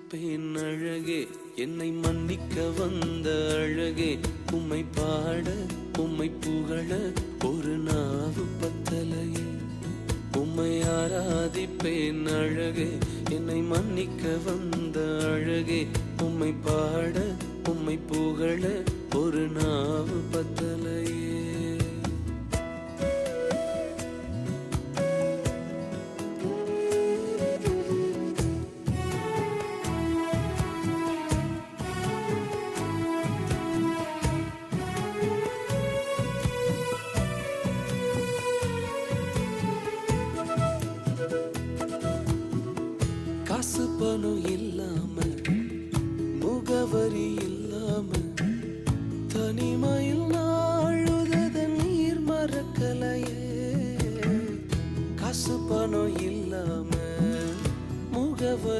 ஆராதிப்பேன் அழகே, என்னை மன்னிக்க வந்த அழகே. உம்மை பாட உம்மை புகழ ஒரு நாவு பத்தலையே. உம்மை ஆராதிப்பேன் அழகே, என்னை மன்னிக்க வந்த அழகே. உம்மை பாட உம்மை புகழ ஒரு நாவு பத்தலையே. காசு பணம் இல்லாம, முகவரி இல்லாம, தனிமையில் நாழுத நீர் மறக்கலையே. காசு பணம் இல்லாம, முகவரி